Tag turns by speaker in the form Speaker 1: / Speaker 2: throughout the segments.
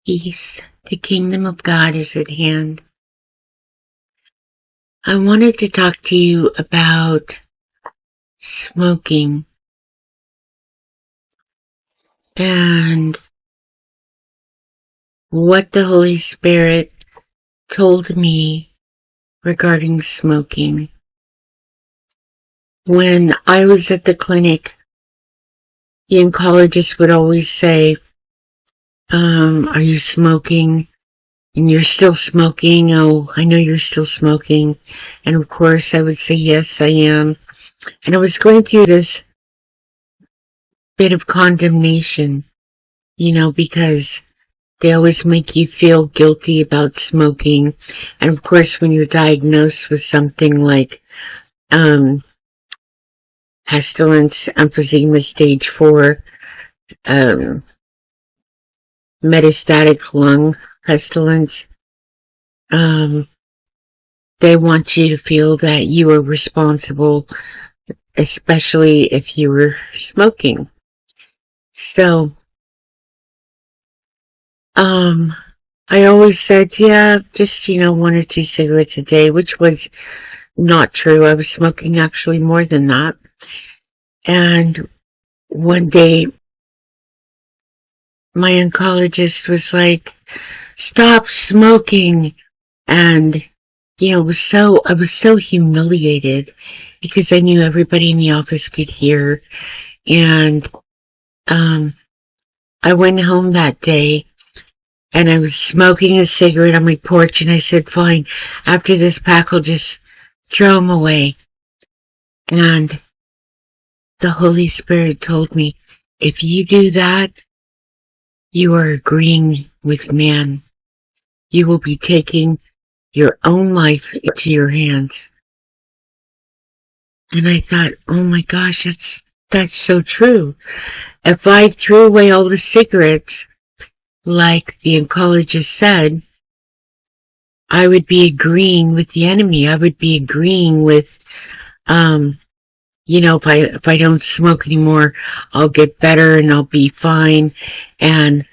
Speaker 1: Peace. The kingdom of God is at hand. I wanted to talk to you about smoking and what the Holy Spirit told me regarding smoking. When I was at the clinic, the oncologist would always say, are you smoking? And you're still smoking. Oh, I know you're still smoking. And of course I would say, yes, I am. And I was going through this bit of condemnation, because they always make you feel guilty about smoking. And of course, when you're diagnosed with something like pestilence, emphysema stage 4, metastatic lung pestilence, they want you to feel that you are responsible, especially if you were smoking. So, I always said, yeah, just, 1 or 2 cigarettes a day, which was not true. I was smoking actually more than that. And one day, my oncologist was like, stop smoking. And, I was so humiliated because I knew everybody in the office could hear. And, I went home that day and I was smoking a cigarette on my porch, and I said, fine, after this pack, I'll just throw them away. And the Holy Spirit told me, if you do that, you are agreeing with man. You will be taking your own life into your hands. And I thought, oh my gosh, that's so true. If I threw away all the cigarettes, like the oncologist said, I would be agreeing with the enemy. I would be agreeing with, if I don't smoke anymore, I'll get better and I'll be fine. And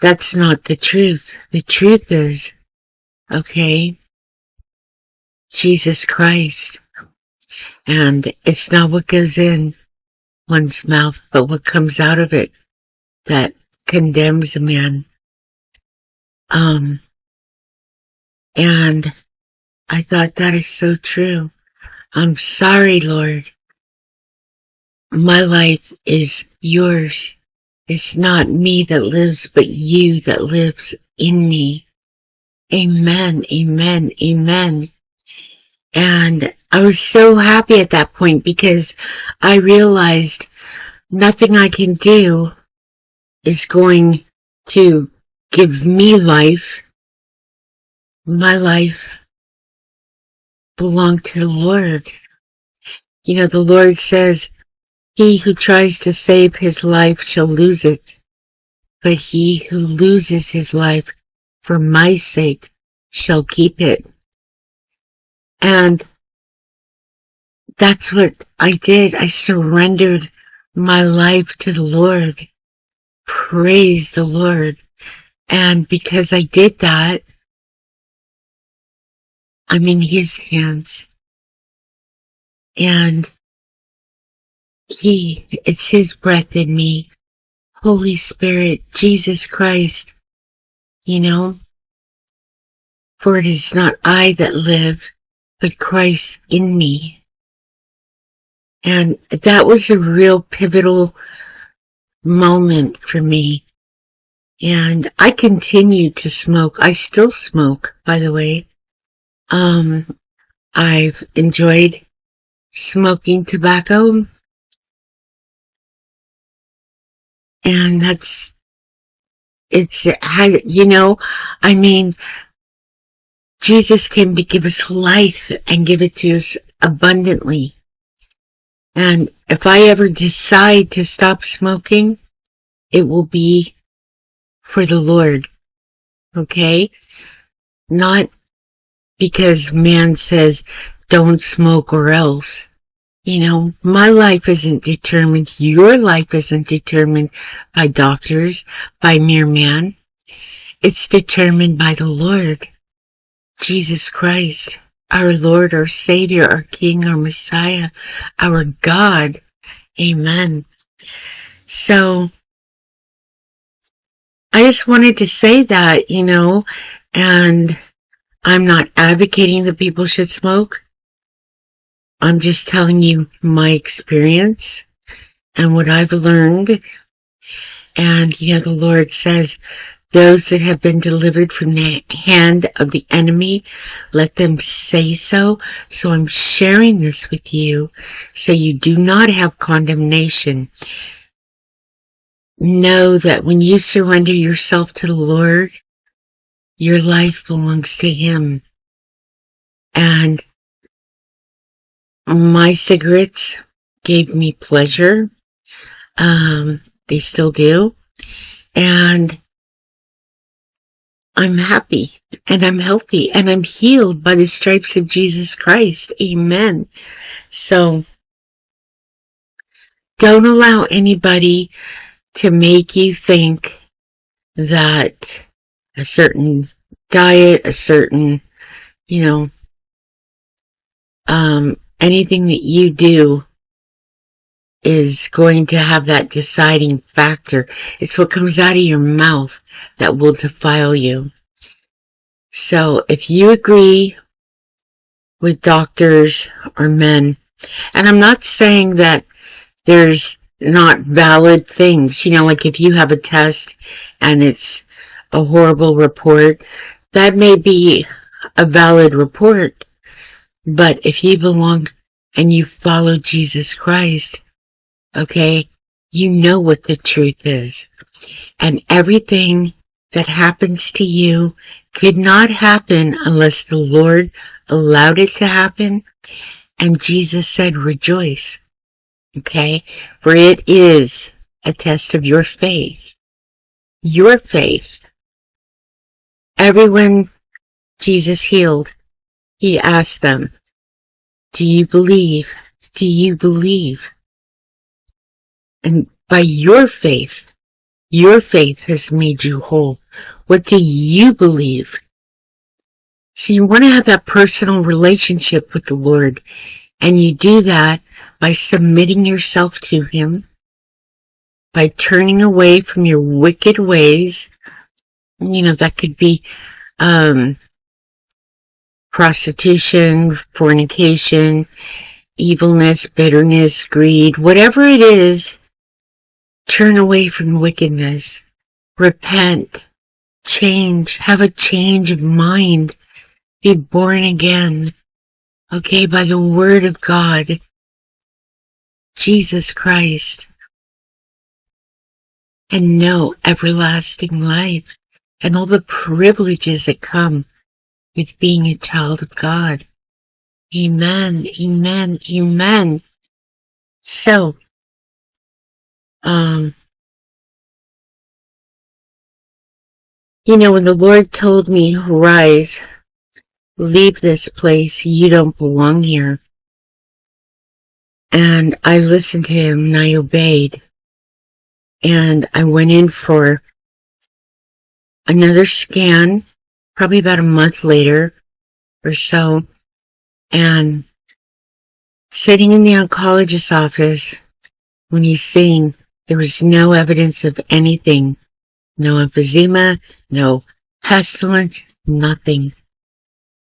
Speaker 1: that's not the truth. The truth is, Jesus Christ. And it's not what goes in one's mouth, but what comes out of it that condemns a man. And I thought, that is so true. I'm sorry, Lord. My life is yours. It's not me that lives, but you that lives in me. Amen, amen, amen. And I was so happy at that point because I realized nothing I can do is going to give me life. My life belonged to the Lord. The Lord says, he who tries to save his life shall lose it, but he who loses his life for my sake shall keep it. And that's what I did. I surrendered my life to the Lord. Praise the Lord. And because I did that, I'm in his hands. And it's his breath in me. Holy Spirit, Jesus Christ, for it is not I that live, but Christ in me. And that was a real pivotal moment for me. And I continue to smoke. I still smoke, by the way. I've enjoyed smoking tobacco. And Jesus came to give us life and give it to us abundantly. And if I ever decide to stop smoking, it will be for the Lord. Not because man says, don't smoke or else. My life isn't determined. Your life isn't determined by doctors, by mere man. It's determined by the Lord, Jesus Christ, our Lord, our Savior, our King, our Messiah, our God. Amen. So, I just wanted to say that, and I'm not advocating that people should smoke. I'm just telling you my experience and what I've learned. And, the Lord says, those that have been delivered from the hand of the enemy, let them say so. So I'm sharing this with you so you do not have condemnation. Know that when you surrender yourself to the Lord, your life belongs to Him. And my cigarettes gave me pleasure. They still do. And I'm happy and I'm healthy and I'm healed by the stripes of Jesus Christ. Amen. So don't allow anybody to make you think that a certain diet, a certain, anything that you do is going to have that deciding factor. It's what comes out of your mouth that will defile you. So if you agree with doctors or men, and I'm not saying that there's not valid things, like if you have a test and it's a horrible report, that may be a valid report. But if you belong and you follow Jesus Christ, okay, you know what the truth is. And everything that happens to you could not happen unless the Lord allowed it to happen. And Jesus said, rejoice. Okay? For it is a test of your faith. Your faith. Everyone Jesus healed, He asked them, do you believe? Do you believe? And by your faith has made you whole. What do you believe? So you want to have that personal relationship with the Lord. And you do that by submitting yourself to Him, by turning away from your wicked ways. That could be prostitution, fornication, evilness, bitterness, greed, whatever it is. Turn away from wickedness. Repent. Change. Have a change of mind. Be born again. Okay, by the Word of God. Jesus Christ. And know everlasting life. And all the privileges that come with being a child of God. Amen. Amen. Amen. So, when the Lord told me, rise, leave this place, you don't belong here. And I listened to Him and I obeyed. And I went in for another scan, probably about a month later or so. And sitting in the oncologist's office, when he's saying there was no evidence of anything, no emphysema, no pestilence, nothing.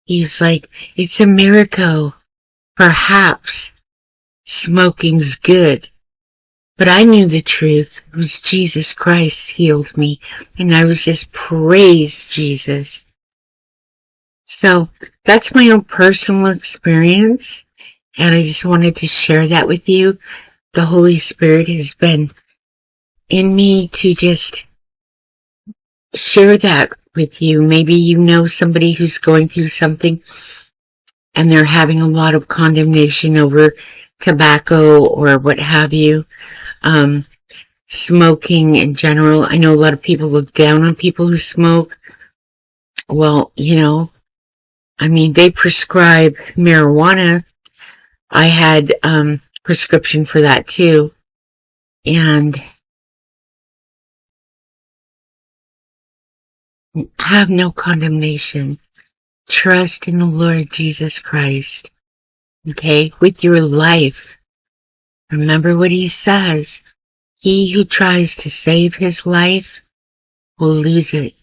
Speaker 1: He's like, it's a miracle. Perhaps smoking's good. But I knew the truth. It was Jesus Christ healed me. And I was just praise Jesus. So that's my own personal experience. And I just wanted to share that with you. The Holy Spirit has been in me to just share that with you. Maybe you know somebody who's going through something and they're having a lot of condemnation over tobacco or what have you. Smoking in general. I know a lot of people look down on people who smoke. Well, they prescribe marijuana. I had prescription for that too. And have no condemnation. Trust in the Lord Jesus Christ, okay, with your life. Remember what he says. He who tries to save his life will lose it,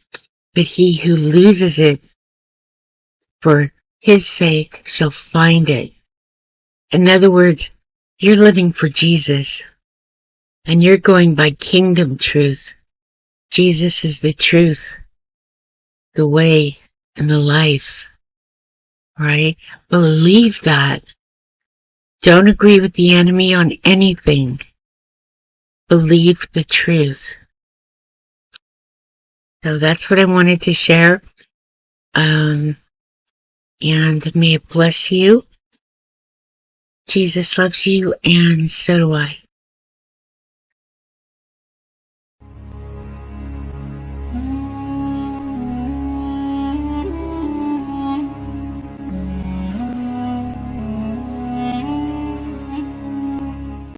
Speaker 1: but he who loses it for his sake shall find it. In other words, you're living for Jesus, and you're going by kingdom truth. Jesus is the truth, the way, and the life, right? Believe that. Don't agree with the enemy on anything. Believe the truth. So that's what I wanted to share. And may it bless you. Jesus loves you, and so do I.